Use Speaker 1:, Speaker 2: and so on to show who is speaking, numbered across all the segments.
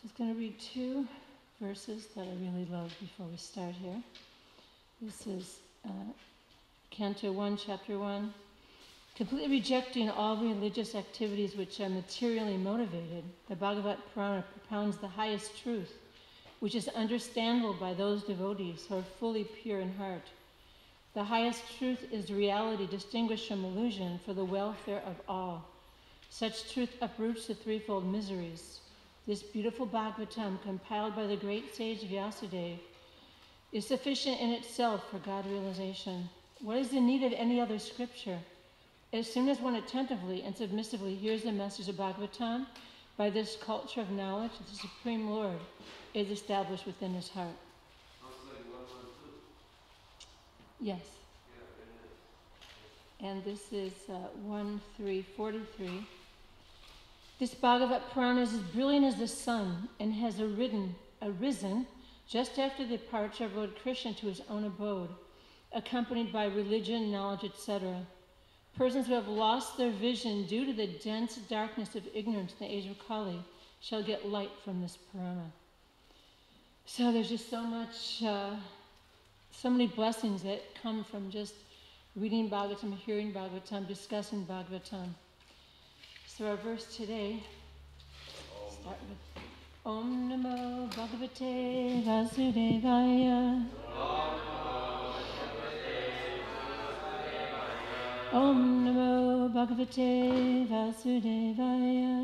Speaker 1: Just going to read two verses that I really love before we start here. This is Canto 1, Chapter 1. Completely rejecting all religious activities which are materially motivated, the Bhagavad Purana propounds the highest truth, which is understandable by those devotees who are fully pure in heart. The highest truth is reality distinguished from illusion for the welfare of all. Such truth uproots the threefold miseries. This beautiful Bhagavatam, compiled by the great sage Vyasadeva, is sufficient in itself for God realization. What is the need of any other scripture? As soon as one attentively and submissively hears the message of Bhagavatam, by this culture of knowledge, the Supreme Lord is established within his heart. Yes. And this is 1.3.43. This Bhagavad Purana is as brilliant as the sun and has arisen just after the departure of Lord Krishna to his own abode, accompanied by religion, knowledge, etc. Persons who have lost their vision due to the dense darkness of ignorance in the age of Kali shall get light from this Purana. So there's just so many blessings that come from just reading Bhagavatam, hearing Bhagavatam, discussing Bhagavatam. So our verse today, start with Om Namo Bhagavate Vasudevaya. Om Namo Bhagavate Vasudevaya.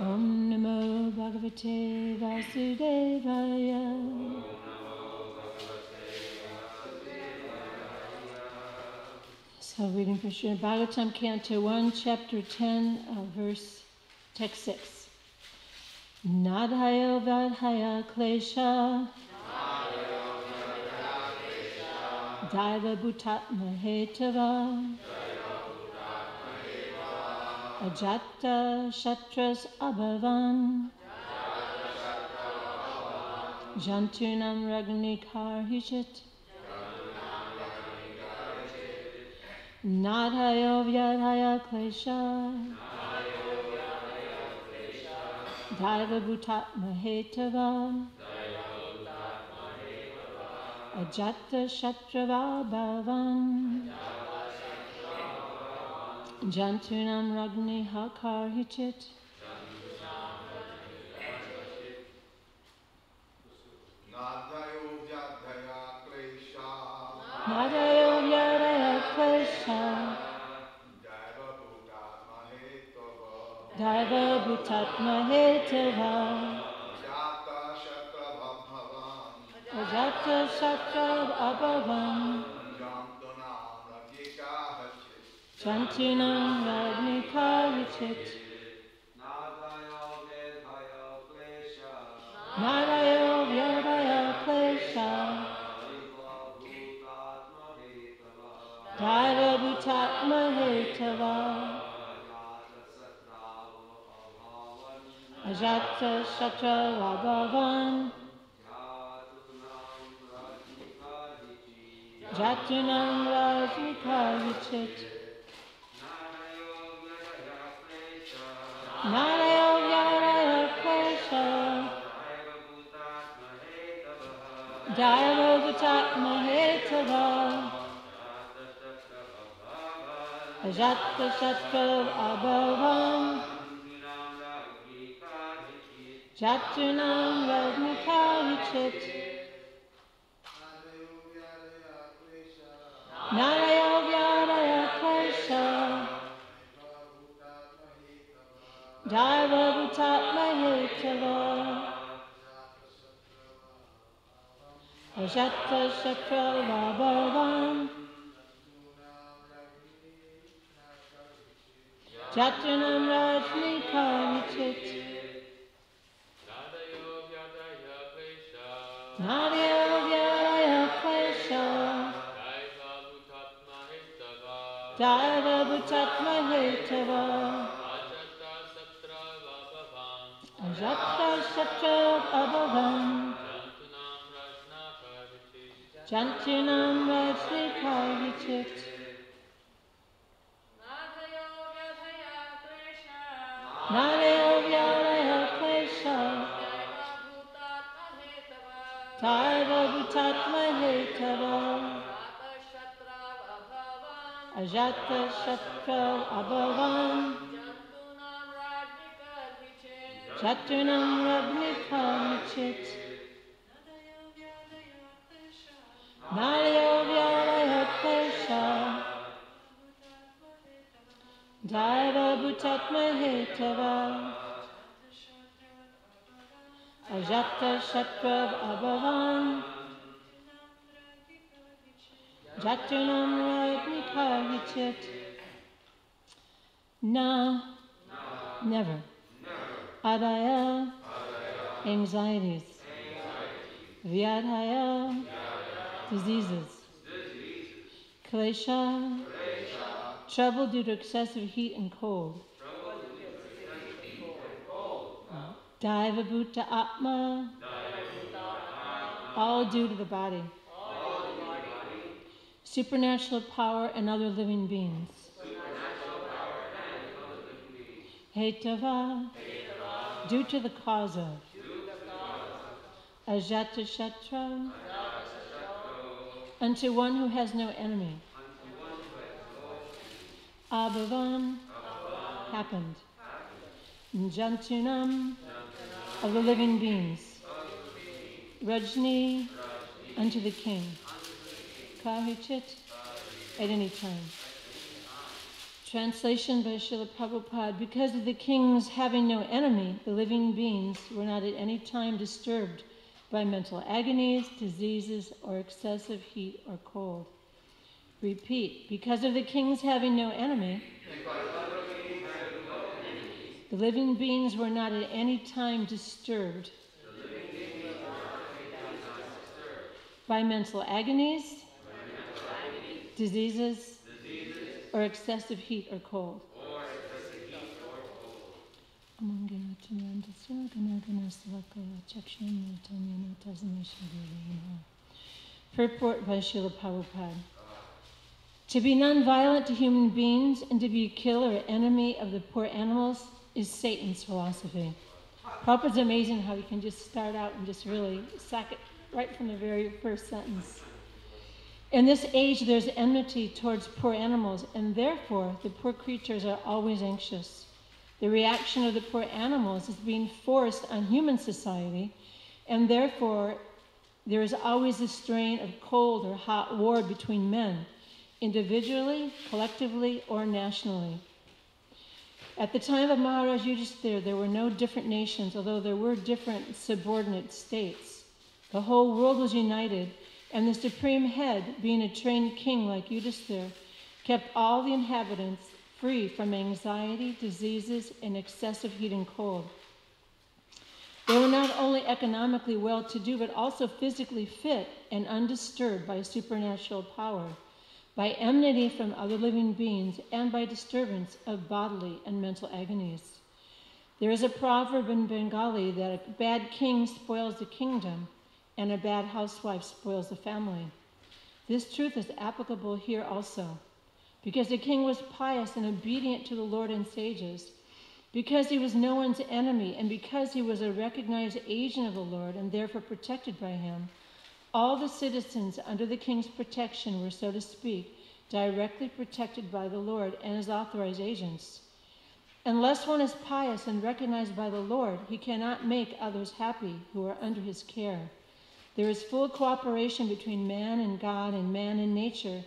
Speaker 1: Om Namo Bhagavate Vasudevaya. So reading from Srimad Bhagavatam, Canto 1, Chapter 10, verse, Text 6. Nadhayo Vadhaya Klesha Daiva Bhutatma Hetava Ajata Shatras Abhavan Jantunam Ragnikar Hishit Nadhayo Vyadhaya Klesha Daiva Bhutatma Hetava Ajata Shatrava Bhavan Jantunam Ragni Hakar Hichit Nadayo Vyadaya Klesha Daiva Bhutatma Hetava Ajata Shatra Abhavan Jantunam Ragnika Vichit Nadayo Vyadaya Klesha Daiva Bhutatma Hetava Ajata Shatra Abhavan Jatunam Rajnika Vichit Nadayo Vyadaya Klesha Daiva Bhutatma Hetava Ajata Shatra Abhavan Jatunam Rajnika Vichit Nadayo Vyadaya Klesha Daiva Bhutatma Hetava Ajata Shatra Abhavan Jatunam Rajnika Vichit Nadayo Vyadaya Klesha Daiva Bhutatma Hetava Ajata Shatra Abhavan Jantunam Rajnika Vichit Narayo Vyalaya Klesha Taiva Bhutatma Hetava Ajata Shatra Abhavan Chatunam Rabnika Vichit Narayo Vyalaya Klesha Daiva Bhutatma Hetava Ajata Shatra Abhavan Jatunam Rabnika Vichit. Na, never. Adaya, anxieties. Vyadhaya, diseases. Klesha, trouble due to excessive heat and cold. Daiva Bhuta Atma, all due to the body. Supernatural power and other living beings. Hetava, due to the cause of. Ajata Shatra, unto one who has no enemy. Abhavan, happened. Jantunam, of the living beings. Rajni, unto the king. Kahichit, at any time. Translation by Srila Prabhupada. Because of the kings having no enemy, the living beings were not at any time disturbed by mental agonies, diseases, or excessive heat or cold. Repeat. Because of the kings having no enemy, the living beings were not at any time disturbed by mental agonies, diseases, or excessive heat or cold. Purport by Srila Prabhupada. To be non-violent to human beings and to be a killer or enemy of the poor animals is Satan's philosophy. Prabhupada's amazing how he can just start out and just really sack it right from the very first sentence. In this age, there's enmity towards poor animals, and therefore the poor creatures are always anxious. The reaction of the poor animals is being forced on human society, and therefore there is always a strain of cold or hot war between men, individually, collectively, or nationally. At the time of Maharaj Yudhisthira, there were no different nations, although there were different subordinate states. The whole world was united, and the supreme head, being a trained king like Yudhisthira, kept all the inhabitants free from anxiety, diseases, and excessive heat and cold. They were not only economically well-to-do, but also physically fit and undisturbed by supernatural power, by enmity from other living beings, and by disturbance of bodily and mental agonies. There is a proverb in Bengali that a bad king spoils the kingdom, and a bad housewife spoils the family. This truth is applicable here also. Because the king was pious and obedient to the Lord and sages, because he was no one's enemy, and because he was a recognized agent of the Lord and therefore protected by him, all the citizens under the king's protection were, so to speak, directly protected by the Lord and his authorized agents. Unless one is pious and recognized by the Lord, he cannot make others happy who are under his care. There is full cooperation between man and God and man and nature,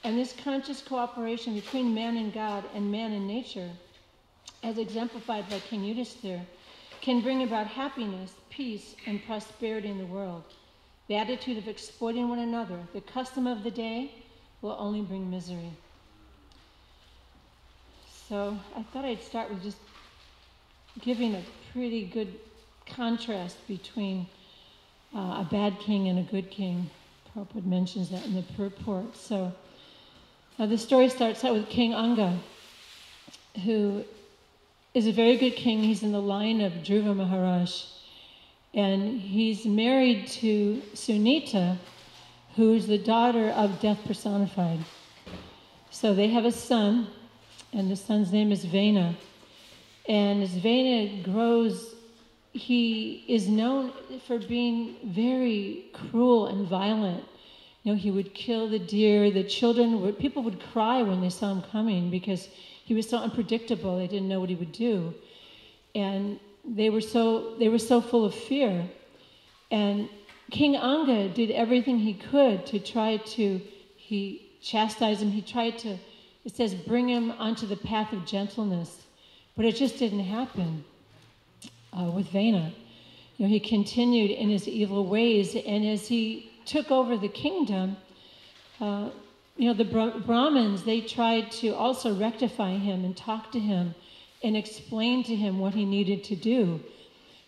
Speaker 1: and this conscious cooperation between man and God and man and nature, as exemplified by King Yudhisthira, can bring about happiness, peace, and prosperity in the world. The attitude of exploiting one another, the custom of the day, will only bring misery. So I thought I'd start with just giving a pretty good contrast between a bad king and a good king. Prabhupada mentions that in the purport. So the story starts out with King Anga, who is a very good king. He's in the line of Dhruva Maharaj. And he's married to Sunita, who's the daughter of Death personified. So they have a son, and the son's name is Vena. And as Vena grows, he is known for being very cruel and violent. He would kill the deer. The children, people would cry when they saw him coming because he was so unpredictable. They didn't know what he would do. And they were so full of fear. And King Anga did everything he could to he chastised him. He tried to, it says, bring him onto the path of gentleness. But it just didn't happen with Vena. He continued in his evil ways, and as he took over the kingdom, the Brahmins, they tried to also rectify him and talk to him and explain to him what he needed to do.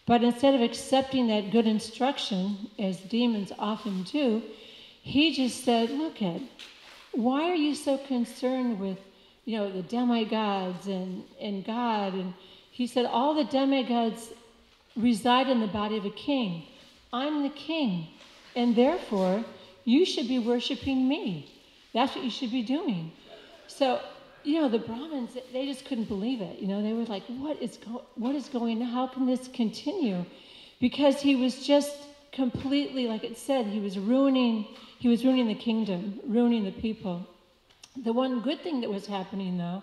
Speaker 1: But instead of accepting that good instruction, as demons often do, he just said, look, why are you so concerned with, the demigods and God? And he said, all the demigods reside in the body of a king. I'm the king, and therefore you should be worshiping me. That's what you should be doing. So, the Brahmins, they just couldn't believe it. They were like, what is going on? How can this continue? Because he was just completely, like it said, he was ruining the kingdom, ruining the people. The one good thing that was happening, though,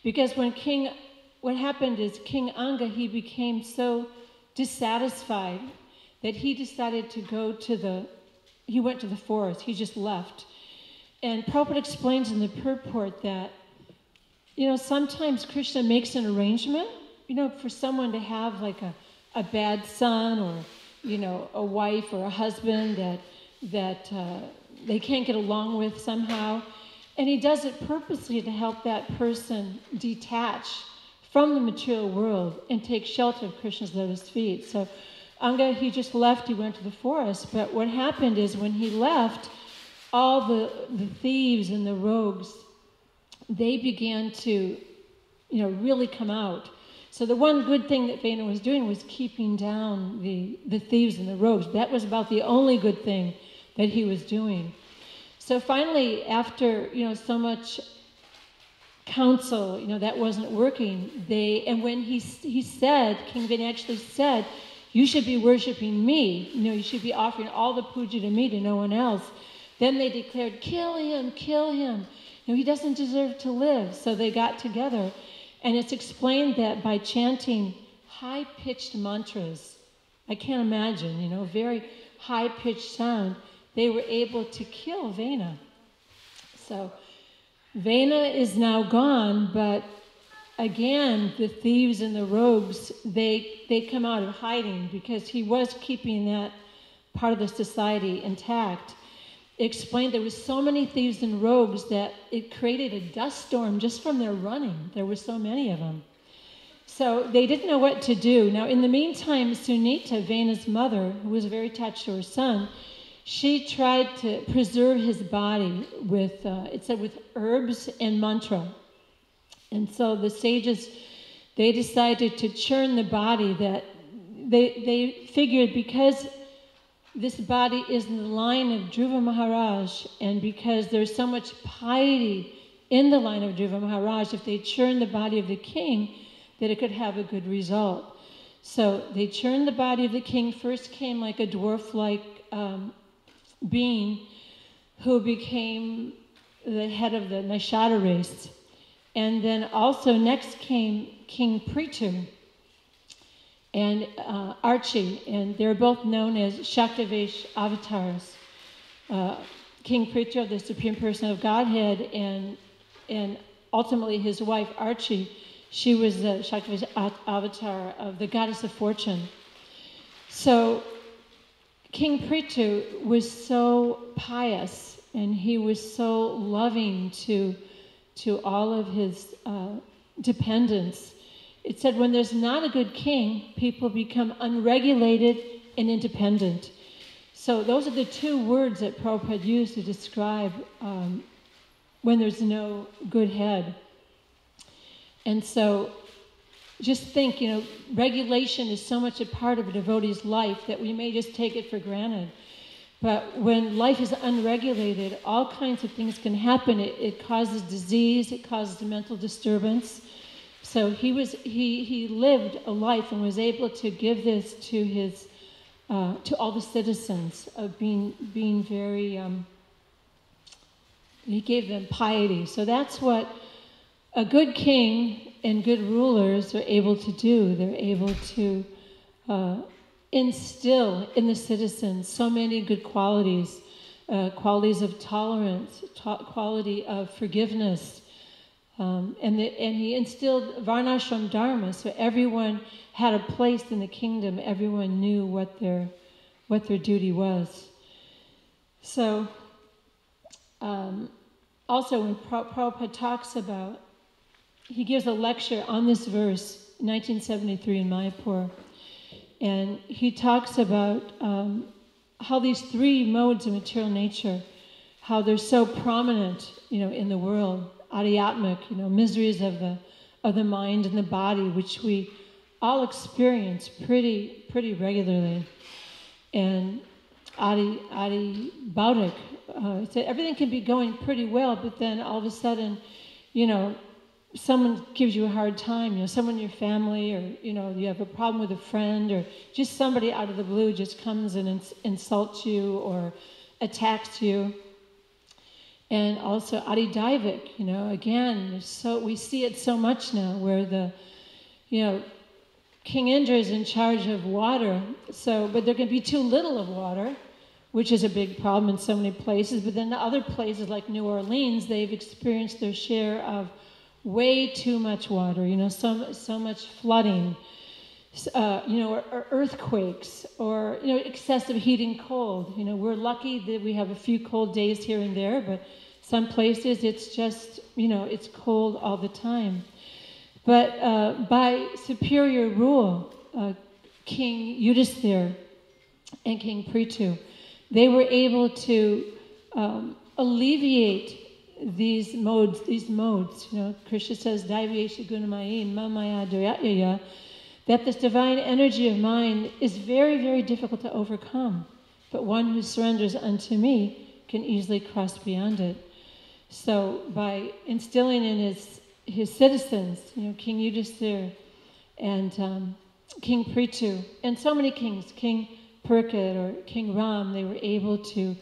Speaker 1: because what happened is King Anga, he became so dissatisfied that he decided to he went to the forest. He just left. And Prabhupada explains in the purport that, sometimes Krishna makes an arrangement, for someone to have like a bad son or, a wife or a husband that they can't get along with somehow. And he does it purposely to help that person detach from the material world and take shelter of Krishna's lotus feet. So Anga, he just left, he went to the forest. But what happened is when he left, all the thieves and the rogues, they began to, really come out. So the one good thing that Vena was doing was keeping down the thieves and the rogues. That was about the only good thing that he was doing. So finally, after, so much counsel, that wasn't working, and when he said, King Vena actually said, you should be worshiping me, you should be offering all the puja to me, to no one else. Then they declared, kill him, kill him. He doesn't deserve to live. So they got together. And it's explained that by chanting high-pitched mantras, I can't imagine, very high-pitched sound, they were able to kill Vena. So Vena is now gone, but again, the thieves and the rogues, they come out of hiding because he was keeping that part of the society intact. It explained there was so many thieves and rogues that it created a dust storm just from their running. There were so many of them. So they didn't know what to do. Now, in the meantime, Sunita, Vena's mother, who was very attached to her son, she tried to preserve his body with, it said, with herbs and mantra. And so the sages, they decided to churn the body. That they figured because this body is in the line of Dhruva Maharaj, and because there's so much piety in the line of Dhruva Maharaj, if they churn the body of the king, that it could have a good result. So they churned the body of the king. First came like a dwarf-like being who became the head of the Nishada race. And then also next came King Prithu and Archie, and they're both known as Shaktavesh avatars. King Prithu, the Supreme Person of Godhead, and ultimately his wife Archie, she was the Shaktavesh avatar of the goddess of fortune. So King Prithu was so pious, and he was so loving to all of his dependents. It said when there's not a good king, people become unregulated and independent. So those are the two words that Prabhupada used to describe when there's no good head. And so just think, regulation is so much a part of a devotee's life that we may just take it for granted. But when life is unregulated, all kinds of things can happen. It causes disease, it causes mental disturbance. So he lived a life and was able to give this to his to all the citizens of being very. He gave them piety. So that's what a good king and good rulers are able to do. They're able to instill in the citizens so many good qualities, qualities of tolerance, quality of forgiveness. And he instilled Varnashram Dharma, so everyone had a place in the kingdom. Everyone knew what their duty was. So, also when Prabhupada talks about, he gives a lecture on this verse, 1973 in Mayapur, and he talks about how these three modes of material nature, how they're so prominent, in the world. Adhyatmic, miseries of the mind and the body, which we all experience pretty regularly. And Adi Baudik, said everything can be going pretty well, but then all of a sudden, someone gives you a hard time, someone in your family, or, you have a problem with a friend, or just somebody out of the blue just comes and insults you or attacks you. And also Adi Daivik, again, so we see it so much now where King Indra is in charge of water, but there can be too little of water, which is a big problem in so many places. But then the other places like New Orleans, they've experienced their share of way too much water, so much flooding, or earthquakes, or, excessive heat and cold. We're lucky that we have a few cold days here and there, but some places it's just, it's cold all the time. But by superior rule, King Yudhisthira and King Prithu, they were able to alleviate these modes. Krishna says, Daivesha Gunamayi Mamaya Doyatyaya, that this divine energy of mine is very, very difficult to overcome. But one who surrenders unto me can easily cross beyond it. So by instilling in his citizens, King Yudhisthira and King Prithu, and so many kings, King Parikshit or King Ram, they were able to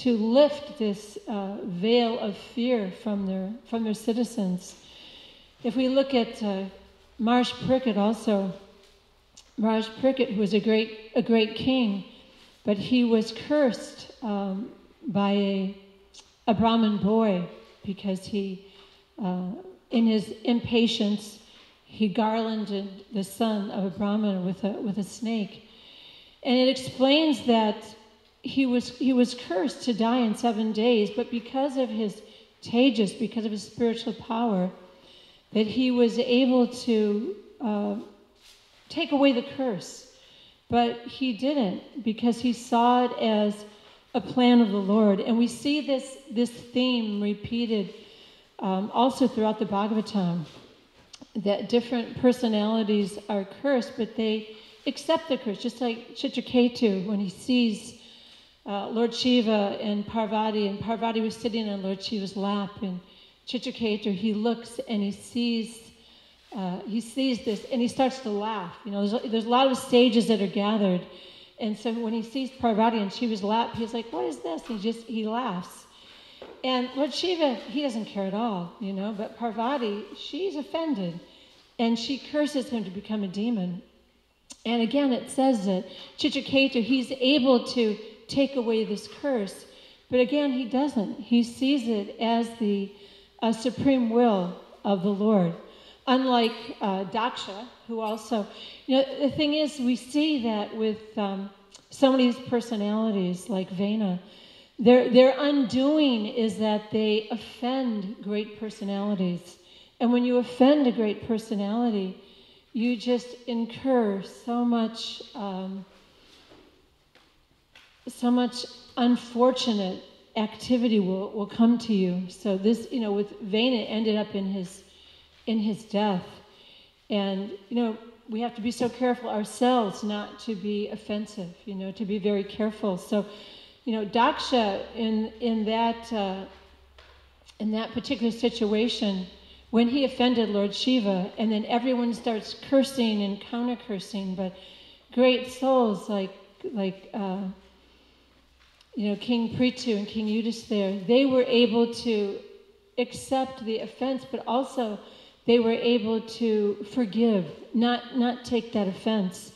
Speaker 1: lift this veil of fear from their citizens. If we look at Maharaj Parikshit also, Maharaj Parikshit, who was a great king, but he was cursed by a Brahmin boy because he, in his impatience, he garlanded the son of a Brahmin with a snake. And it explains that he was cursed to die in 7 days, but because of his tejas, because of his spiritual power, that he was able to take away the curse. But he didn't, because he saw it as a plan of the Lord. And we see this theme repeated also throughout the Bhagavatam, that different personalities are cursed, but they accept the curse, just like Chitraketu, when he sees Lord Shiva and Parvati was sitting on Lord Shiva's lap, and Chitraketu, he looks and he sees this, and he starts to laugh. There's a lot of sages that are gathered, and so when he sees Parvati on Shiva's lap, he's like, "What is this?" And he laughs. And Lord Shiva, he doesn't care at all, but Parvati, she's offended, and she curses him to become a demon. And again, it says that Chitraketu, he's able to take away this curse, but again, he doesn't. He sees it as the supreme will of the Lord. Unlike Daksha, who also, the thing is, we see that with some of these personalities, like Vena, their undoing is that they offend great personalities. And when you offend a great personality, you just incur so much unfortunate activity will come to you. So this, with Vena, ended up in his death. And, we have to be so careful ourselves not to be offensive, to be very careful. So, Daksha in that particular situation, when he offended Lord Shiva, and then everyone starts cursing and counter-cursing, but great souls like King Prithu and King Yudhisthira, they were able to accept the offense, but also they were able to forgive, not take that offense.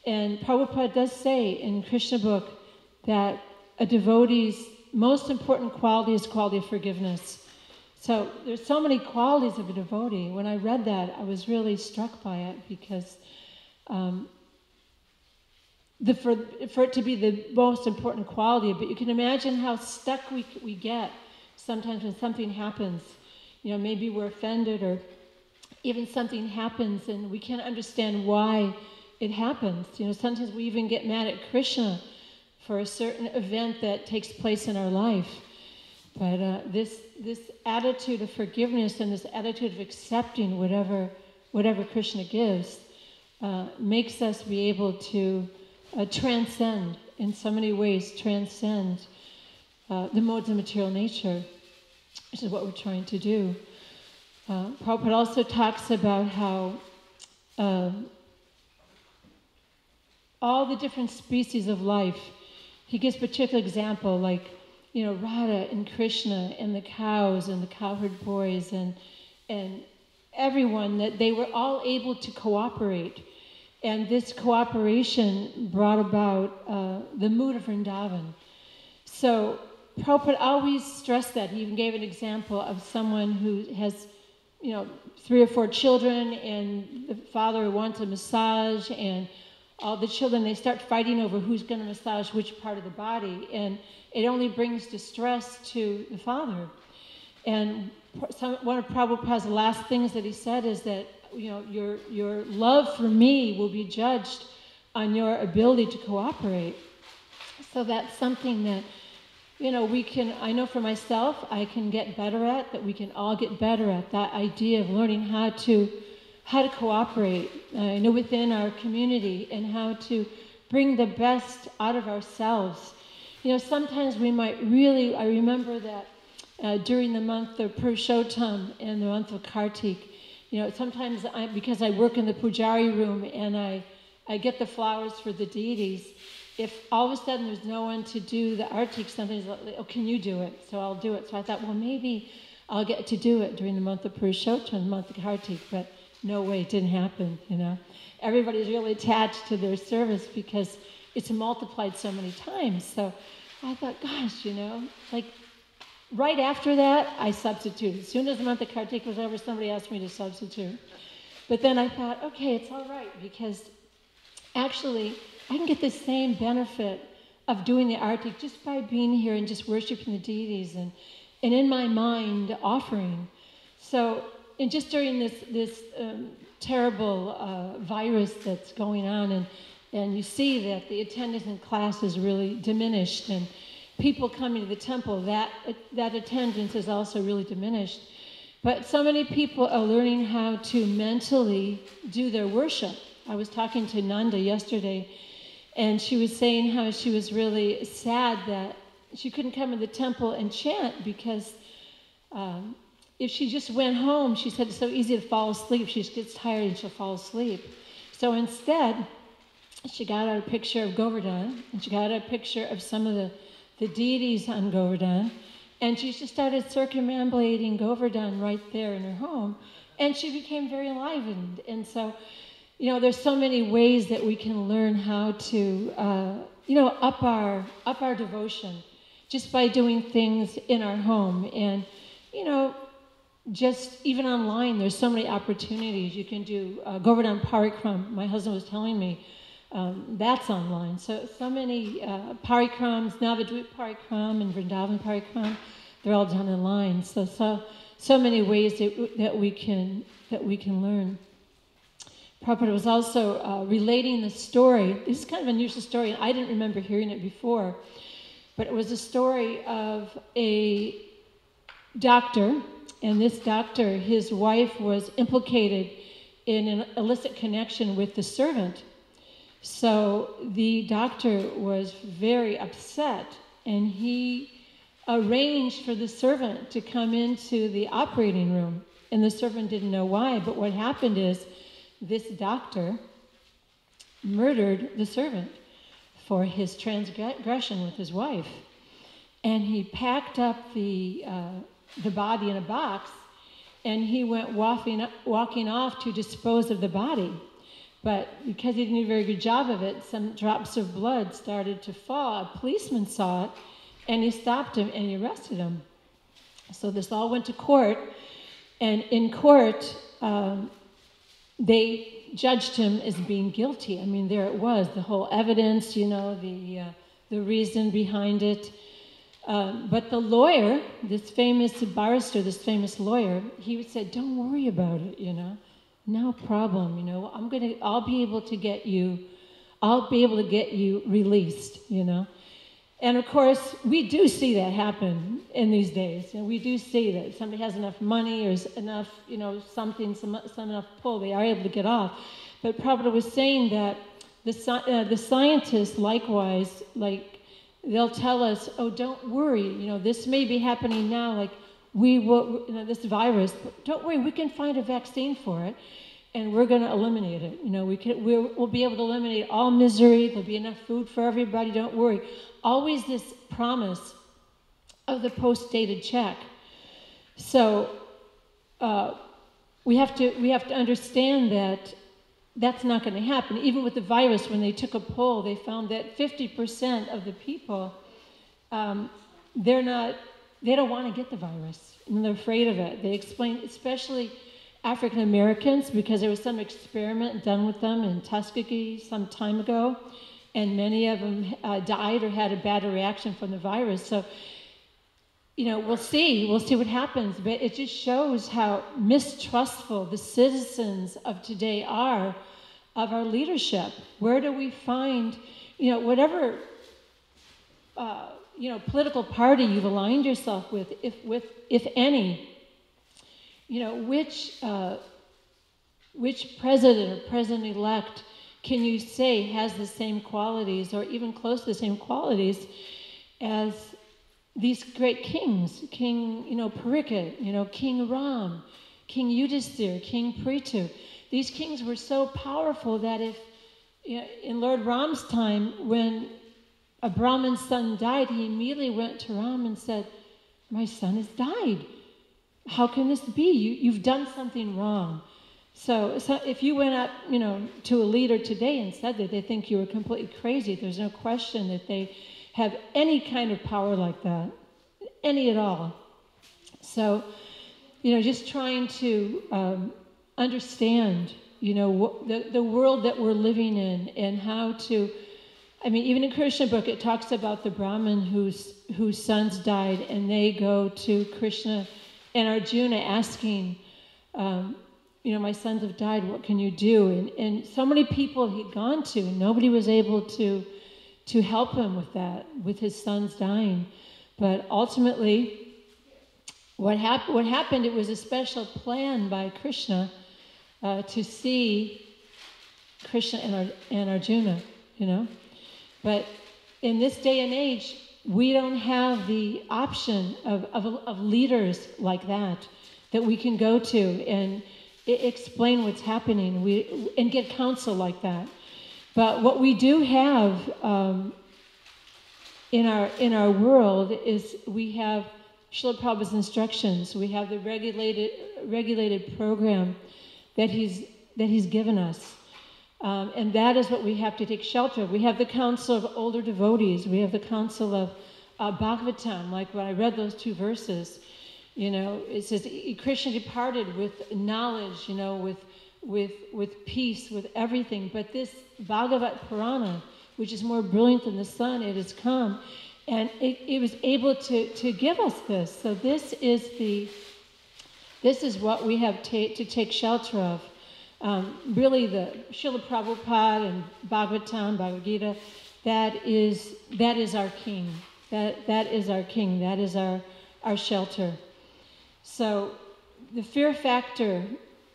Speaker 1: And Prabhupada does say in Krishna book that a devotee's most important quality is quality of forgiveness. So there's so many qualities of a devotee. When I read that, I was really struck by it, because for it to be the most important quality, but you can imagine how stuck we get sometimes when something happens. Maybe we're offended, or even something happens and we can't understand why it happens. Sometimes we even get mad at Krishna for a certain event that takes place in our life. But this attitude of forgiveness and this attitude of accepting whatever Krishna gives makes us be able to transcend, in so many ways, transcend the modes of material nature, which is what we're trying to do. Prabhupada also talks about how all the different species of life, he gives particular example, like, Radha and Krishna and the cows and the cowherd boys and everyone, that they were all able to cooperate. And this cooperation brought about the mood of Vrindavan. So Prabhupada always stressed that. He even gave an example of someone who has, 3 or 4 children, and the father wants a massage, and all the children, they start fighting over who's going to massage which part of the body, and it only brings distress to the father. And one of Prabhupada's last things that he said is that, your love for me will be judged on your ability to cooperate. So that's something that, we can, I know for myself, I can get better at, that we can all get better at, that idea of learning how to cooperate, within our community, and how to bring the best out of ourselves. Sometimes we might really, I remember that during the month of Purushottam and the month of Kartik, sometimes because I work in the pujari room and I get the flowers for the deities, if all of a sudden there's no one to do the artik, sometimes like, oh, can you do it? So I'll do it. So I thought, well, maybe I'll get to do it during the month of Purushottam, the month of Kartik, but no way, it didn't happen, Everybody's really attached to their service because it's multiplied so many times. So I thought, gosh, like right after that, I substituted. As soon as the month of Kartik was over, somebody asked me to substitute. But then I thought, okay, it's all right, because actually I can get the same benefit of doing the artik just by being here and just worshiping the deities and in my mind offering. So, and just during this terrible virus that's going on, and you see that the attendance in class is really diminished, and people coming to the temple, that attendance is also really diminished. But so many people are learning how to mentally do their worship. I was talking to Nanda yesterday, and she was saying how she was really sad that she couldn't come to the temple and chant, because if she just went home, she said it's so easy to fall asleep. She just gets tired and she'll fall asleep. So instead, she got out a picture of Govardhan, and she got out a picture of some of the deities on Govardhan, and she just started circumambulating Govardhan right there in her home, and she became very enlivened. And so, there's so many ways that we can learn how to, up our devotion just by doing things in our home. And, just even online, there's so many opportunities. You can do Govardhan Parikram. My husband was telling me that's online. So many parikrams, Navadvip Parikram and Vrindavan Parikram, they're all done online. So many ways that we can learn. Prabhupada was also relating the story. This is kind of an unusual story, and I didn't remember hearing it before, but it was a story of a doctor, and this doctor, his wife was implicated in an illicit connection with the servant. So the doctor was very upset, and he arranged for the servant to come into the operating room and the servant didn't know why. But what happened is this doctor murdered the servant for his transgression with his wife. And he packed up the body in a box, and he went walking off to dispose of the body. But because he didn't do a very good job of it, some drops of blood started to fall. A policeman saw it, and he stopped him, and he arrested him. So this all went to court, and in court, they judged him as being guilty. I mean, there it was, the whole evidence, the reason behind it. But the lawyer, this famous barrister, this famous lawyer, he said, "Don't worry about it, no problem, I'll be able to get you released, And of course, we do see that happen in these days. We do see that if somebody has enough money or enough, some enough pull, they are able to get off. But Prabhupada was saying that the scientists likewise, they'll tell us, "Oh, don't worry, this may be happening now, we will, this virus, but don't worry, we can find a vaccine for it, and we're going to eliminate it. We'll be able to eliminate all misery. There'll be enough food for everybody. Don't worry." Always this promise of the post-dated check. So we have to understand that that's not going to happen. Even with the virus, when they took a poll, they found that 50% of the people they don't want to get the virus, and they're afraid of it. They explain, especially African Americans, because there was some experiment done with them in Tuskegee some time ago, and many of them died or had a bad reaction from the virus. So, we'll see what happens, but it just shows how mistrustful the citizens of today are of our leadership. Where do we find, whatever, political party you've aligned yourself with, if any, which president or president-elect can you say has the same qualities or even close to the same qualities as these great kings, King, Pariksit, King Ram, King Yudhisthira, King Prithu. These kings were so powerful that if, in Lord Ram's time, when a Brahmin's son died, he immediately went to Ram and said, "My son has died. How can this be? You've done something wrong." So if you went up, to a leader today and said that, they think you were completely crazy. There's no question that they have any kind of power like that, any at all. So, just trying to understand, the world that we're living in, and how to, even in Krishna book, it talks about the Brahmin whose sons died, and they go to Krishna and Arjuna asking, "My sons have died, what can you do?" And so many people he'd gone to, and nobody was able to help him with that, with his sons dying. But ultimately, what happened, it was a special plan by Krishna to see Krishna and Arjuna, But in this day and age, we don't have the option of leaders like that we can go to and explain what's happening and get counsel like that. But what we do have in our world is we have Srila Prabhupada's instructions. We have the regulated program that he's given us. And that is what we have to take shelter of. We have the counsel of older devotees. We have the counsel of Bhagavatam, like when I read those 2 verses. It says Krishna departed with knowledge, with peace, with everything. But this Bhagavat Purana, which is more brilliant than the sun, it has come, and it was able to give us this. So this is what we have to take shelter of. Really, the Srila Prabhupada and Bhagavatam, Bhagavad Gita, that is our king. That is our king. That is our shelter. So the fear factor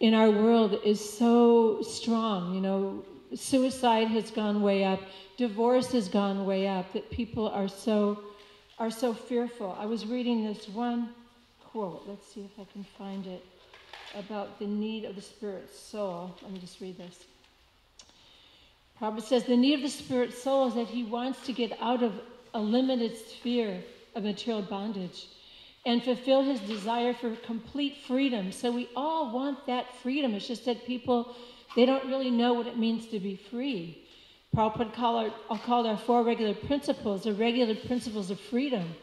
Speaker 1: in our world is so strong. Suicide has gone way up. Divorce has gone way up. That people are so fearful. I was reading this one quote. Let's see if I can find it. about the need of the spirit soul. Let me just read this. Prabhupada says, the need of the spirit soul is that he wants to get out of a limited sphere of material bondage and fulfill his desire for complete freedom. So we all want that freedom. It's just that people, they don't really know what it means to be free. Prabhupada called our four regular principles the regular principles of freedom.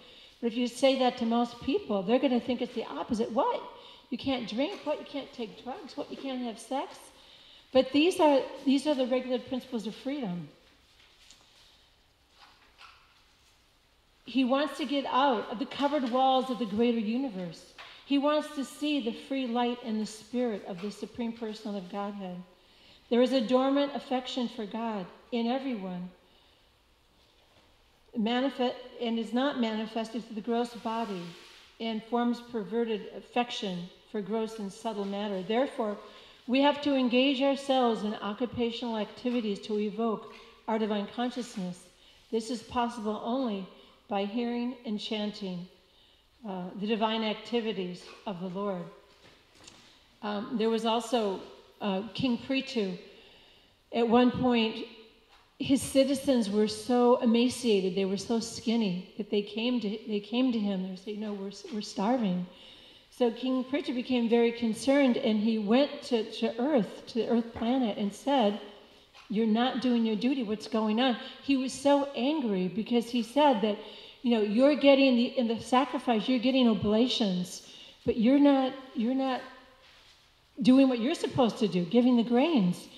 Speaker 1: But if you say that to most people, they're going to think it's the opposite. What? You can't drink? What? You can't take drugs? What? You can't have sex? But these are the regular principles of freedom. He wants to get out of the covered walls of the greater universe. He wants to see the free light and the spirit of the Supreme Person of Godhead. There is a dormant affection for God in everyone, and is not manifested through the gross body and forms perverted affection for gross and subtle matter. Therefore, we have to engage ourselves in occupational activities to evoke our divine consciousness. This is possible only by hearing and chanting the divine activities of the Lord. There was also King Prithu. At one point, his citizens were so emaciated, they were so skinny, that they came to him. They said, "No, we're starving." So King Prithu became very concerned, and he went to the Earth planet, and said, "You're not doing your duty. What's going on?" He was so angry because he said that, you're getting in the sacrifice, you're getting oblations, but you're not doing what you're supposed to do, giving the grains.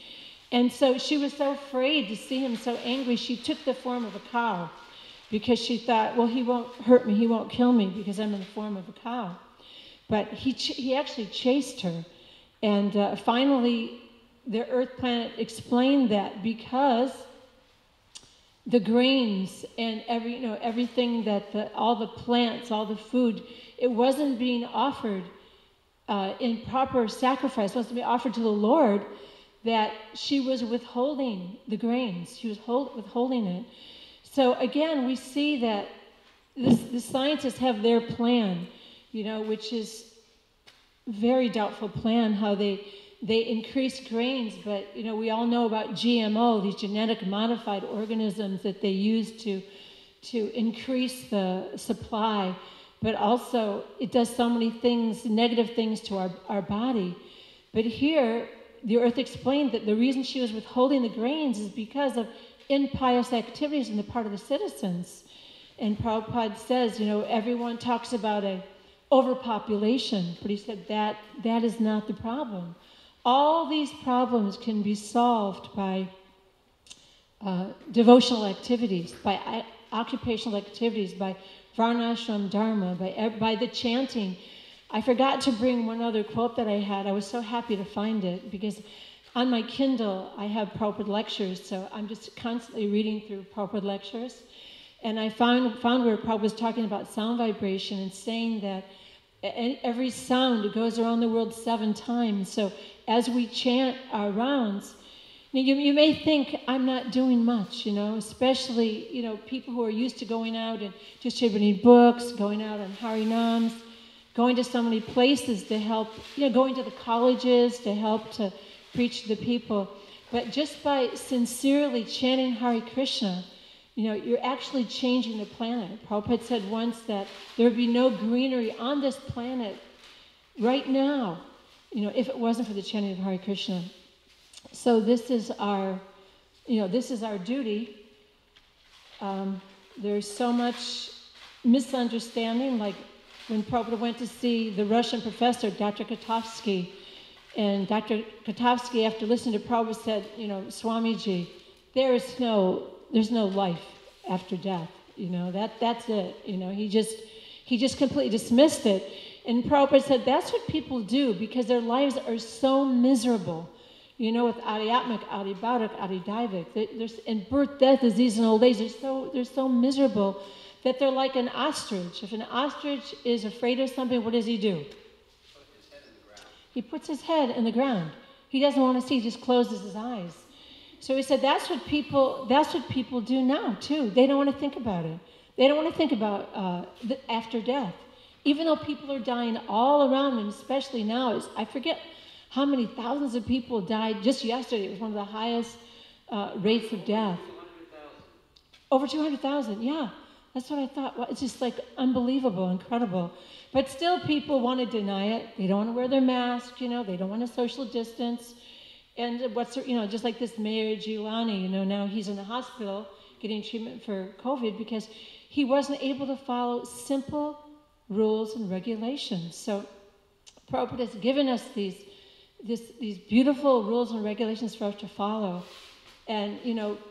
Speaker 1: And so she was so afraid to see him so angry, she took the form of a cow, because she thought, well, he won't hurt me, he won't kill me because I'm in the form of a cow. But he actually chased her. And finally, the Earth planet explained that because the grains and everything that all the plants, all the food, it wasn't being offered in proper sacrifice, it wasn't being offered to the Lord, that she was withholding the grains. She was withholding it. So again, we see that the scientists have their plan, which is very doubtful plan, how they increase grains, but we all know about GMO, these genetic modified organisms that they use to increase the supply, but also it does so many things, negative things to our body. But here, the Earth explained that the reason she was withholding the grains is because of impious activities on the part of the citizens. And Prabhupada says, everyone talks about a overpopulation, but he said that is not the problem. All these problems can be solved by devotional activities, by occupational activities, by varnashram dharma, by the chanting. I forgot to bring one other quote that I had. I was so happy to find it, because on my Kindle I have Prabhupada lectures, so I'm just constantly reading through Prabhupada lectures. And I found where Prabhupada was talking about sound vibration and saying that every sound goes around the world 7 times. So as we chant our rounds, you may think I'm not doing much, especially, people who are used to going out and distributing books, going out on Harinams, going to so many places to help, going to the colleges to help to preach to the people. But just by sincerely chanting Hare Krishna, you're actually changing the planet. Prabhupada said once that there would be no greenery on this planet right now, if it wasn't for the chanting of Hare Krishna. So this is our duty. There's so much misunderstanding, like when Prabhupada went to see the Russian professor, Dr. Kotovsky, and Dr. Kotovsky, after listening to Prabhupada, said, Swamiji, there's no life after death. That's it. He just completely dismissed it. And Prabhupada said that's what people do because their lives are so miserable. With Adhyatmic, Adhibautic, Adhidaivik, and birth, death, disease, and old age, they're so miserable that they're like an ostrich. If an ostrich is afraid of something, what does he do? He puts his head in the ground. He doesn't want to see, he just closes his eyes. So he said that's what people do now too. They don't want to think about it. They don't want to think about after death. Even though people are dying all around him, especially now, I forget how many thousands of people died just yesterday. It was one of the highest rates of death. Over 200,000, yeah. That's what I thought. Well, it's just like unbelievable, incredible. But still people want to deny it. They don't want to wear their mask, they don't want to social distance. And just like this Mayor Giuliani, now he's in the hospital getting treatment for COVID because he wasn't able to follow simple rules and regulations. So Prabhupada has given us these beautiful rules and regulations for us to follow. And,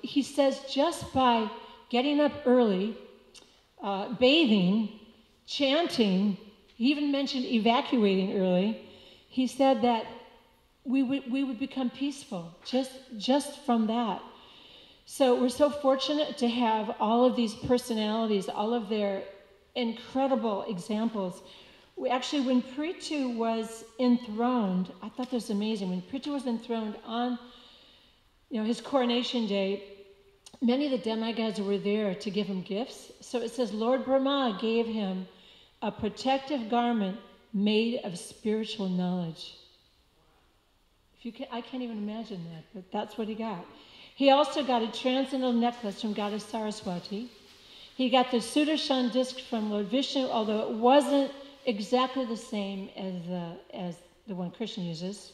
Speaker 1: he says just by getting up early, bathing, chanting, he even mentioned evacuating early. He said that we would become peaceful just from that. So we're so fortunate to have all of these personalities, all of their incredible examples. When Prithu was enthroned, I thought this was amazing. When Prithu was enthroned on his coronation day, many of the demigods were there to give him gifts. So it says Lord Brahma gave him a protective garment made of spiritual knowledge. I can't even imagine that, but that's what he got. He also got a transcendental necklace from Goddess Saraswati. He got the Sudarshan disc from Lord Vishnu, although it wasn't exactly the same as the one Krishna uses.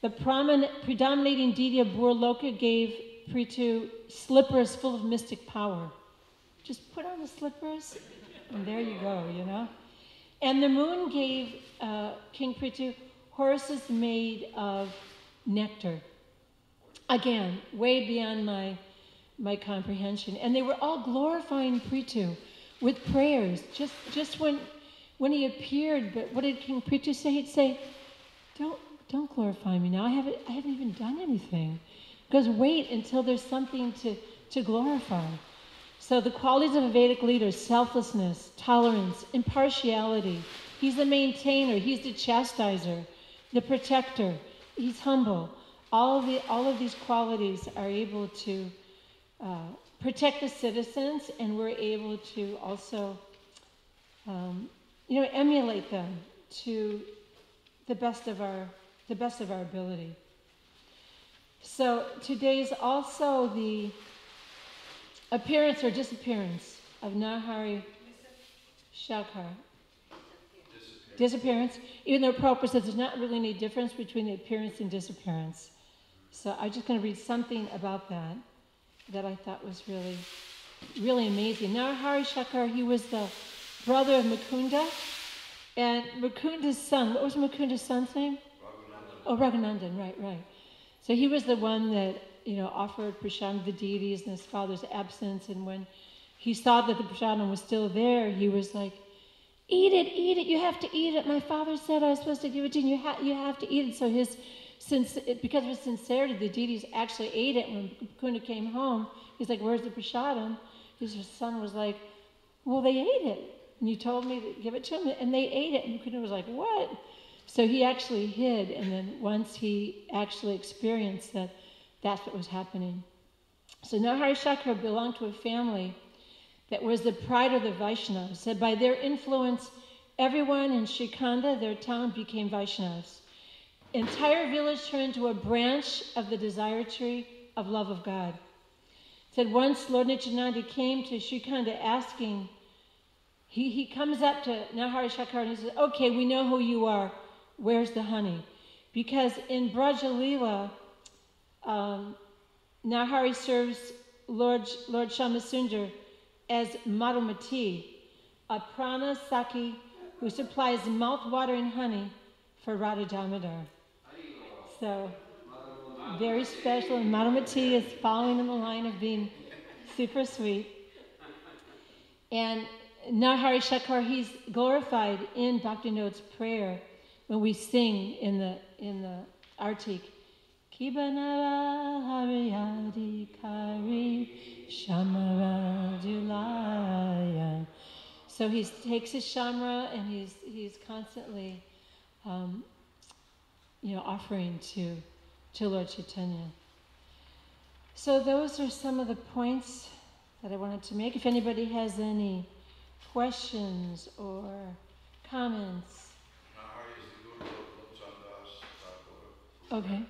Speaker 1: The predominating deity of Burloka gave Prithu slippers full of mystic power. Just put on the slippers, and there you go, And the moon gave King Prithu horses made of nectar. Again, way beyond my comprehension. And they were all glorifying Prithu with prayers. Just when he appeared, but what did King Prithu say? He'd say, Don't glorify me now. I haven't even done anything. He goes, wait until there's something to glorify. So the qualities of a Vedic leader: selflessness, tolerance, impartiality. He's the maintainer. He's the chastiser, the protector. He's humble. All of these qualities are able to protect the citizens, and we're able to also, emulate them to the best of our ability. So today's also the appearance or disappearance of Narhari Shankar. Disappearance. Even though Prabhupada says there's not really any difference between the appearance and disappearance. So I'm just going to read something about that I thought was really, really amazing. Narhari Shankar, he was the brother of Mukunda, and Mukunda's son. What was Mukunda's son's name? Raghunandan. Oh, Raghunandan, right. So he was the one that offered prasadam to the deities in his father's absence, and when he saw that the prasadam was still there, he was like, eat it, you have to eat it. My father said I was supposed to give it to you, you have to eat it. So because of his sincerity, the deities actually ate it. When Mukunda came home, he's like, where's the prasadam? His son was like, well, they ate it. And you told me to give it to them, and they ate it. And Mukunda was like, what? So he actually hid, and then once he actually experienced that, that's what was happening. So Narhari Shankar belonged to a family that was the pride of the Vaishnavas. Said by their influence, everyone in Srikhanda, their town, became Vaishnavas. Entire village turned into a branch of the desire tree of love of God. Said once Lord Nityananda came to Srikhanda asking, he comes up to Narhari Shankar and he says, okay, we know who you are. Where's the honey? Because in Braja Leela, Narhari serves Lord Shamasundar as Madhumati, a prana saki who supplies mouth-watering honey for Radha Damodar. So, very special, and Madhumati is following in the line of being super sweet. And Narhari Shankar, he's glorified in Bhaktivinoda's prayer when we sing in the Artik. Kibanara Hariyadi Kari Shamara Dulaya. So he takes his shamra and he's constantly offering to Lord Chaitanya. So those are some of the points that I wanted to make. If anybody has any questions or comments? Okay.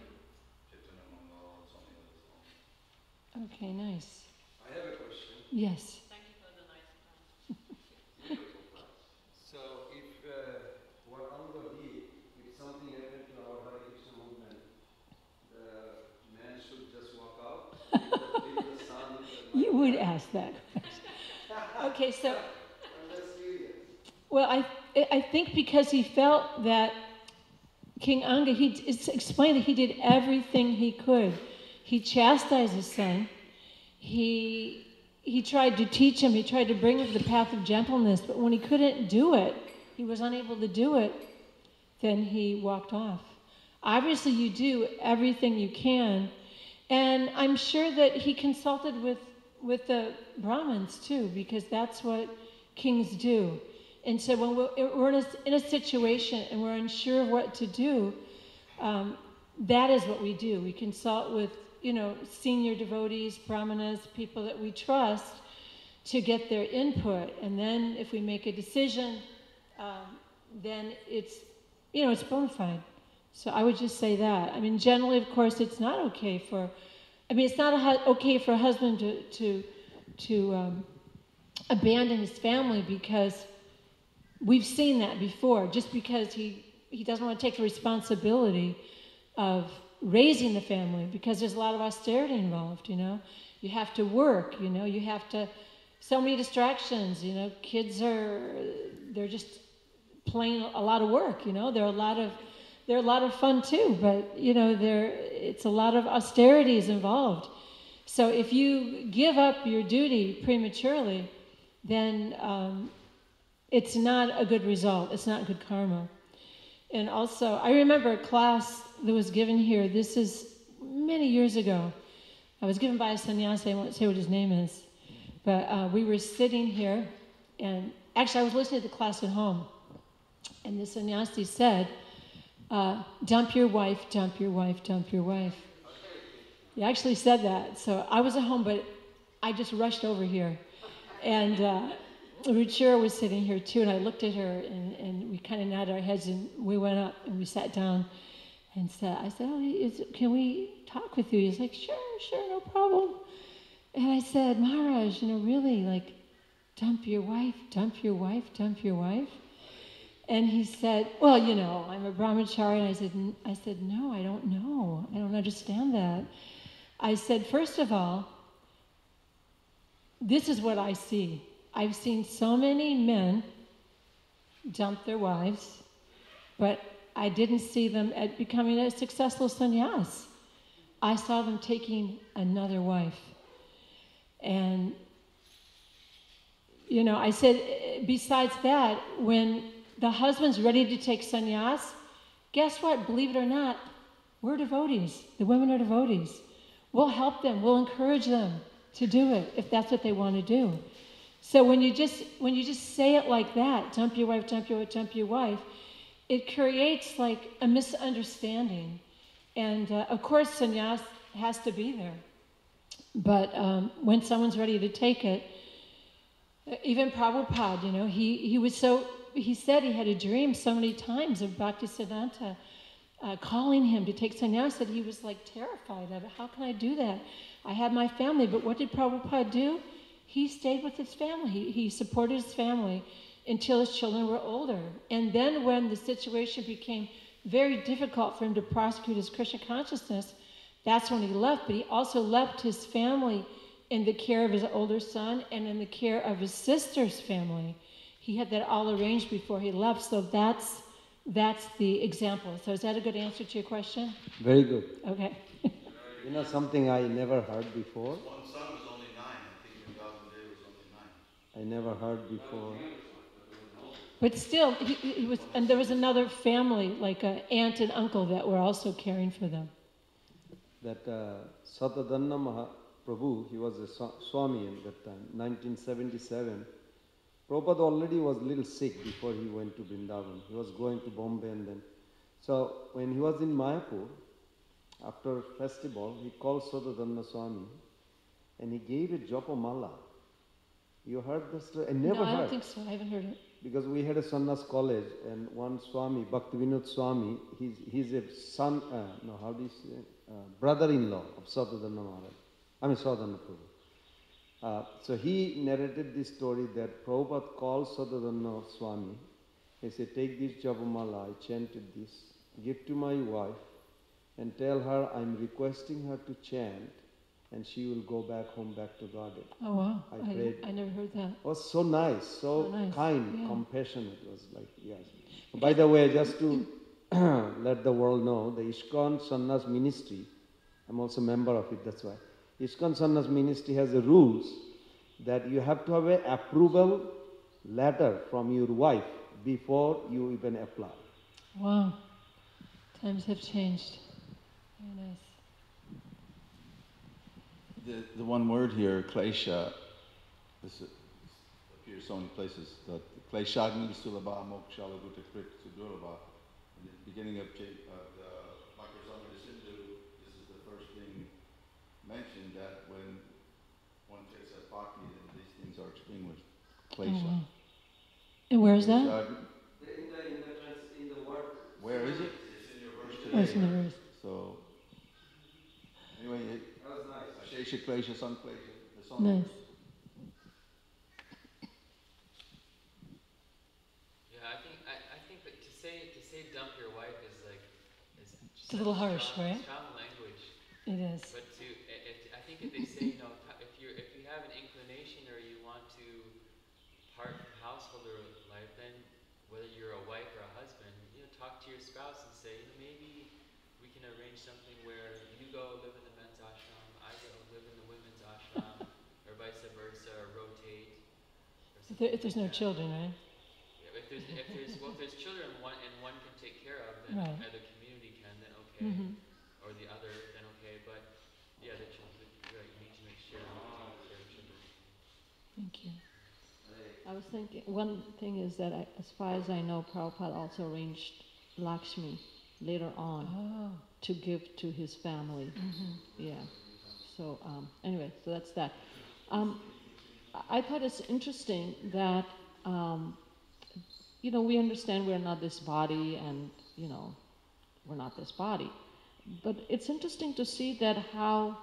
Speaker 1: Okay, nice.
Speaker 2: I have a question.
Speaker 1: Yes.
Speaker 3: Thank you for the nice class.
Speaker 2: So if what Anga did, if something happened to our Hare Krishna movement, the man should just walk out, leave the son.
Speaker 1: You would ask that question. Okay, so.
Speaker 2: I'm just curious.
Speaker 1: Well, I think because he felt that King Anga, it's explained that he did everything he could. He chastised his son. He tried to teach him. He tried to bring him to the path of gentleness. But when he couldn't do it, he was unable to do it, then he walked off. Obviously, you do everything you can. And I'm sure that he consulted with the Brahmins, too, because that's what kings do. And so when we're in a situation and we're unsure of what to do, that is what we do. We consult with, senior devotees, brahmanas, people that we trust to get their input. And then if we make a decision, then it's bona fide. So I would just say that. I mean, generally, of course, it's not okay it's not okay for a husband to abandon his family because we've seen that before, just because he doesn't want to take the responsibility of raising the family, because there's a lot of austerity involved, You have to work, you have to, so many distractions, kids they're just playing a lot of work, They're a lot of fun too, but, it's a lot of austerities involved. So if you give up your duty prematurely, then it's not a good result. It's not good karma. And also, I remember a class that was given here. This is many years ago. I was given by a sannyasi. I won't say what his name is. But we were sitting here, and actually I was listening to the class at home. And the sannyasi said, dump your wife, dump your wife, dump your wife. He actually said that. So I was at home, but I just rushed over here. And Ruchira was sitting here too, and I looked at her, and we kind of nodded our heads, and we went up and we sat down, and I said, can we talk with you? He's like, sure, no problem. And I said, Maharaj, really, like, dump your wife, dump your wife, dump your wife. And he said, well, I'm a brahmachari, and I said, no, I don't know. I don't understand that. I said, first of all, this is what I see. I've seen so many men dump their wives, but I didn't see them at becoming a successful sannyas. I saw them taking another wife. And, I said, besides that, when the husband's ready to take sannyas, guess what? Believe it or not, we're devotees. The women are devotees. We'll help them. We'll encourage them to do it if that's what they want to do. So when you just say it like that, dump your wife, dump your wife, dump your wife, it creates like a misunderstanding. And of course, sannyas has to be there. But when someone's ready to take it, even Prabhupada, he said he had a dream so many times of Bhaktisiddhanta calling him to take sannyas that he was like terrified of it. How can I do that? I have my family, but what did Prabhupada do? He stayed with his family. He supported his family until his children were older. And then when the situation became very difficult for him to prosecute his Krishna consciousness, that's when he left. But he also left his family in the care of his older son and in the care of his sister's family. He had that all arranged before he left. So that's the example. So is that a good answer to your question?
Speaker 2: Very good.
Speaker 1: Okay.
Speaker 2: Something I never heard before.
Speaker 4: One son was only 9. I think Vrindavan Day was only 9.
Speaker 2: I never heard before.
Speaker 1: But still, he was, and there was another family, like an aunt and uncle, that were also caring for them.
Speaker 2: That Satadanna Mahaprabhu, he was a Swami at that time, 1977. Prabhupada already was a little sick before he went to Vrindavan. He was going to Bombay and then. So when he was in Mayapur, after festival, he called Satadanna Swami and he gave a Japa Mala. You heard this story? I never heard.
Speaker 1: No, I don't think so. I haven't heard it.
Speaker 2: because we had a sannyas college, and one Swami, Bhaktivinoda Swami, he's a son, no, how do you say, brother-in-law of Sadhana Maharaj. I mean Sadhana Prabhu. So he narrated this story that Prabhupada called Sadhana Swami. He said, take this Japamala, I chanted this, give to my wife, and tell her I'm requesting her to chant, and she will go back home, back to garden.
Speaker 1: Oh wow!
Speaker 2: I prayed.
Speaker 1: I never heard that.
Speaker 2: It was so nice, so
Speaker 1: nice,
Speaker 2: kind,
Speaker 1: yeah.
Speaker 2: compassionate. It was like, yes. By the way, just to let the world know, the ISKCON Sannyas Ministry, I'm also a member of it, that's why. ISKCON Sannyas Ministry has the rules that you have to have an approval letter from your wife before you even apply.
Speaker 1: Wow, times have changed. Very nice.
Speaker 4: The one word here, klesha, this appears so many places, that kleshagni sulabha moksha laguta krit sudurabha. In the beginning of the Bhakti Sindhu, this is the first thing mentioned, that when one takes a bhakti, then these things are extinguished. Klesha.
Speaker 1: Oh, wow. And where is that?
Speaker 2: In the word.
Speaker 4: Where is it?
Speaker 2: It's in your verse
Speaker 1: Oh, it's in the verse.
Speaker 4: So, anyway,
Speaker 2: That was nice.
Speaker 4: Shesha Klesha, Sanklesha, the song.
Speaker 1: Nice.
Speaker 3: Yeah, I think that to say dump your wife is just
Speaker 1: It's a little harsh, right?
Speaker 3: Strong language.
Speaker 1: It is.
Speaker 3: But I think if they say, if you have an inclination or you want to part from householder life, then whether you're a wife or a husband, talk to your spouse and say, maybe we can arrange something where you go live in the men's ashram, I go live in the women's ashram, or vice versa, or rotate. Or
Speaker 1: If there's no children, right?
Speaker 3: Yeah, if there's children and one can take care of, then
Speaker 1: Right.
Speaker 3: the community can, then okay, or the other, then okay. But yeah, the children, you need to make sure you take care of children.
Speaker 1: Thank you. I was thinking, one thing is that as far as I know, Prabhupada also arranged Lakshmi later on to give to his family. Yeah. So anyway, so that's that. I thought it's interesting that we understand we're not this body, and we're not this body, but it's interesting to see that how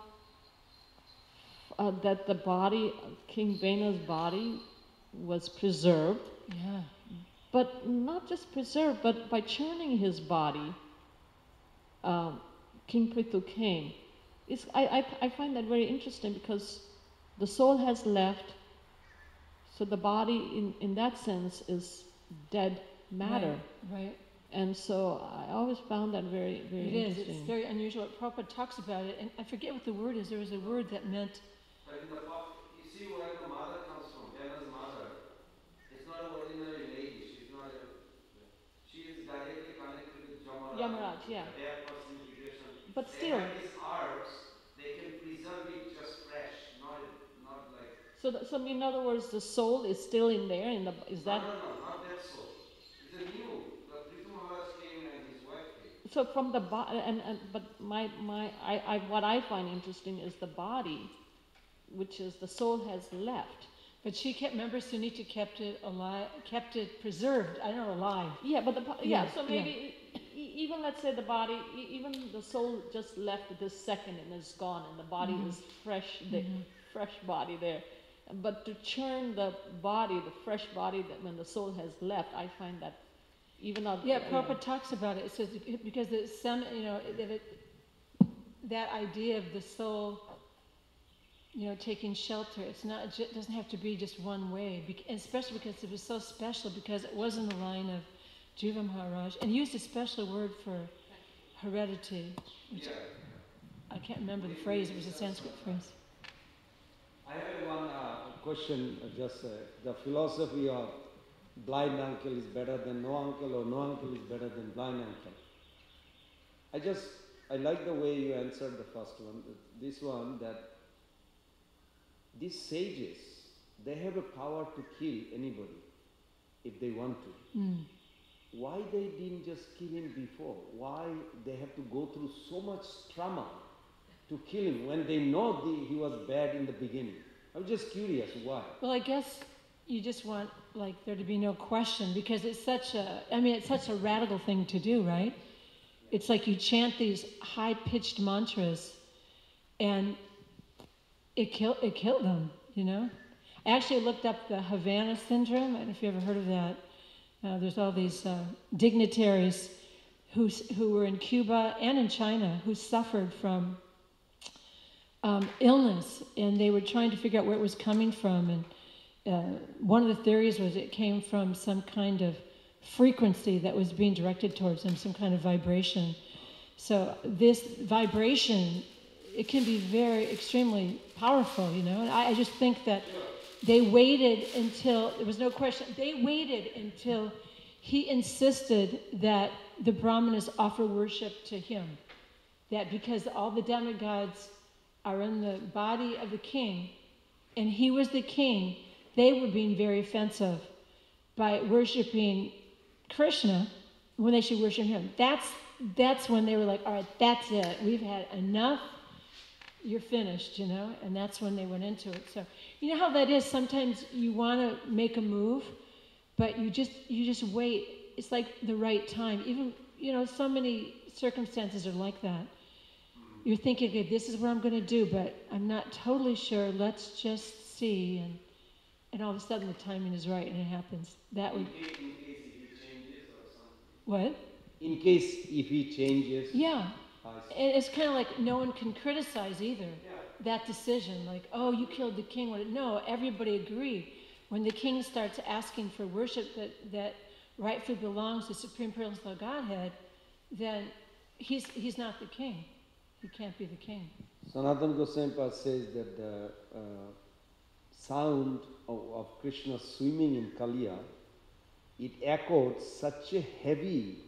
Speaker 1: that the body, King Vena's body, was preserved. Yeah. But not just preserved, but by churning his body, King Prithu came. I find that very interesting, because the soul has left, so the body in that sense is dead matter. Right.
Speaker 2: And so I always found that very, very interesting.
Speaker 1: It's very unusual. Prabhupada talks about it, and I forget what the word is. There was a word that meant...
Speaker 2: But in the you see where the mother comes from, Vena's mother. It's not an ordinary lady. She's not a... She is directly connected with
Speaker 1: Yamaraj, yeah.
Speaker 2: Their personification.
Speaker 1: But still...
Speaker 2: They have these herbs, they can preserve it just fresh, not like...
Speaker 1: So in other words, the soul is still in there, is that...
Speaker 2: No, not that soul. It's a new...
Speaker 1: So from the body, but what I find interesting is the body, which is the soul has left.
Speaker 5: But she kept. Remember, Sunita kept it alive, kept it preserved. I don't know, alive.
Speaker 1: Yeah, but so maybe even let's say the body, even the soul just left this second and is gone, and the body is fresh, the fresh body there. But to churn the body, the fresh body, that when the soul has left, I find that. Even
Speaker 5: Prabhupada talks about it. It says because there's some, that idea of the soul, taking shelter. It's not. It doesn't have to be just one way. Especially because it was so special, because it was in the line of Jiva Maharaj, and used a special word for heredity, which I can't remember the phrase. It was a Sanskrit phrase.
Speaker 2: I have one question. Just the philosophy of blind uncle is better than no uncle, or no uncle is better than blind uncle. I like the way you answered the first one. This one, that these sages, they have a power to kill anybody if they want to. Why they didn't just kill him before? Why they have to go through so much trauma to kill him when they know he was bad in the beginning? I'm just curious, why?
Speaker 5: Well, I guess you just want like there to be no question, because it's such a radical thing to do, right? It's like you chant these high-pitched mantras, and it killed them, you know? I actually looked up the Havana Syndrome. I don't know if you ever heard of that. There's all these dignitaries who were in Cuba and in China who suffered from illness, and they were trying to figure out where it was coming from. And one of the theories was it came from some kind of frequency that was being directed towards them, some kind of vibration. So this vibration, it can be very extremely powerful, you know. And I just think that they waited until, there was no question, they waited until he insisted that the Brahmanas offer worship to him. That because all the demigods are in the body of the king, and he was the king, they were being very offensive by worshiping Krishna when they should worship him. That's when they were like, all right, that's it. We've had enough. You're finished, you know? And that's when they went into it. So, you know how that is? Sometimes you want to make a move, but you just wait. It's like the right time. Even, you know, so many circumstances are like that. You're thinking, okay, this is what I'm going to do, but I'm not totally sure. Let's just see. And all of a sudden the timing is right and it happens. That would...
Speaker 2: In case if he changes or something.
Speaker 5: What?
Speaker 2: In case if he changes.
Speaker 5: Yeah. And it's kind of like no one can criticize either that decision. Like, oh, you killed the king. No, everybody agreed. When the king starts asking for worship that rightfully belongs to Supreme Personal Godhead, then he's not the king. He can't be the king.
Speaker 2: Sanatana Goswami says that the sound of Krishna swimming in Kaliya, it echoed such a heavy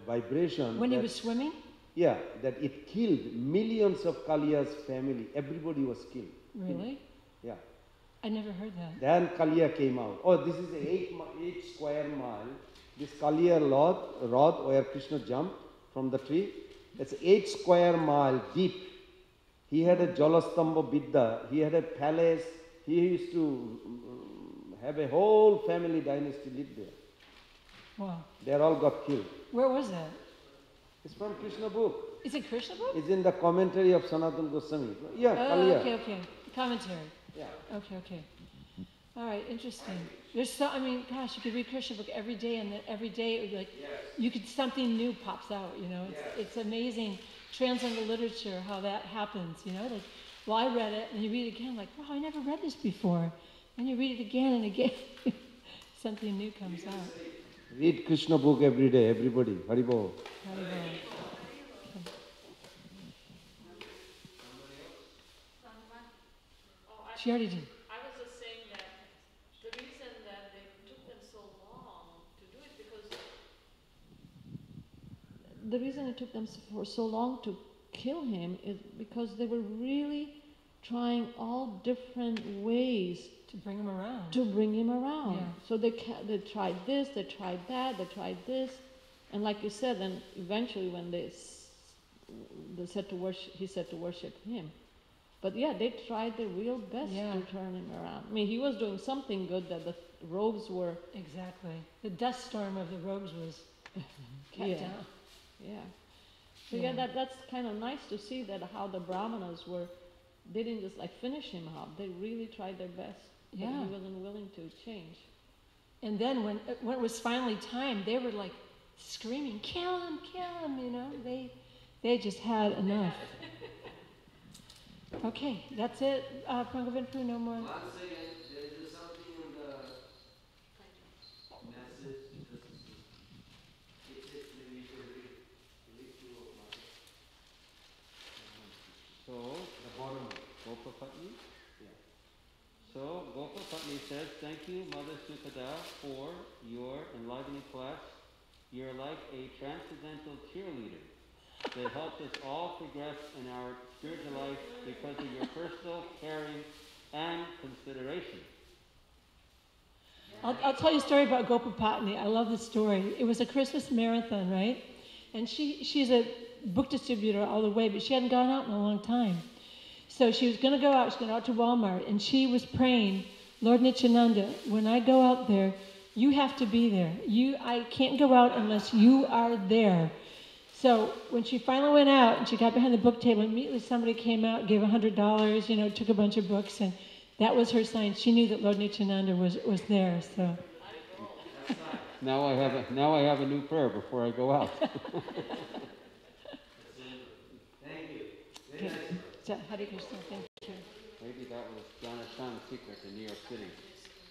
Speaker 2: vibration.
Speaker 5: When he was swimming?
Speaker 2: Yeah, that it killed millions of Kaliya's family. Everybody was killed.
Speaker 5: Really?
Speaker 2: Yeah.
Speaker 5: I never heard that.
Speaker 2: Then Kaliya came out. Oh, this is the 8 square mile. This Kaliya rod where Krishna jumped from the tree, it's 8 square mile deep. He had a Jalastamba Bidda. He had a palace. He used to have a whole family dynasty live there.
Speaker 5: Wow.
Speaker 2: They all got killed.
Speaker 5: Where was that?
Speaker 2: It's from Krishna book.
Speaker 5: Is it Krishna book?
Speaker 2: It's in the commentary of Sanatana Goswami. Yeah,
Speaker 5: Oh,
Speaker 2: Kaliya.
Speaker 5: okay. Commentary.
Speaker 2: Yeah.
Speaker 5: Okay. All right, interesting. There's so, I mean, gosh, you could read Krishna book every day, and then every day it would be like, you could, something new pops out, you know. It's amazing, transcendental literature, how that happens, you know. Like, well, I read it, and you read it again, like, wow, I never read this before. And you read it again and again. Something new comes out.
Speaker 2: Read Krishna book every day, everybody. Haribol.
Speaker 5: She already did.
Speaker 6: I was just saying that the reason that they took them so long to do it because
Speaker 7: the reason it took them for so long to kill him is because they were really trying all different ways
Speaker 5: to bring him around.
Speaker 7: Yeah. So they tried this, they tried that, they tried this, and like you said, then eventually when they said to worship, he said to worship him. But yeah, they tried their real best to turn him around. I mean, he was doing something good that the robes were...
Speaker 5: Exactly. The dust storm of the robes was kept down.
Speaker 7: Yeah. So that's kind of nice to see that how the Brahmanas they didn't just like finish him off. They really tried their best. But he wasn't willing to change.
Speaker 5: And then when it was finally time, they were like screaming, kill him, you know. They just had enough. Okay, that's it. Prangavinpu, no more.
Speaker 2: One second, there is something in the message. So, the bottom, Gopapatni. Yeah. So, Gopapatni says, thank you, Mother Sukhada, for your enlightening class. You're like a transcendental cheerleader. They help us all progress in our spiritual life because of your personal caring and consideration.
Speaker 5: I'll tell you a story about Gopapatni. I love this story. It was a Christmas marathon, right? And she's a book distributor all the way, but she hadn't gone out in a long time. So she was going to go out. She was going out to Walmart, and she was praying Lord Nityananda, when I go out there, you have to be there. I can't go out unless you are there. So when she finally went out and she got behind the book table, immediately somebody came out, gave $100, took a bunch of books, and that was her sign. She knew that Lord Nityananda was there. So
Speaker 8: now I have a new prayer before I go out.
Speaker 2: Thank you.
Speaker 5: okay. So Hare Krishna, thank you.
Speaker 8: Maybe that was John Ashan's secret in New York City.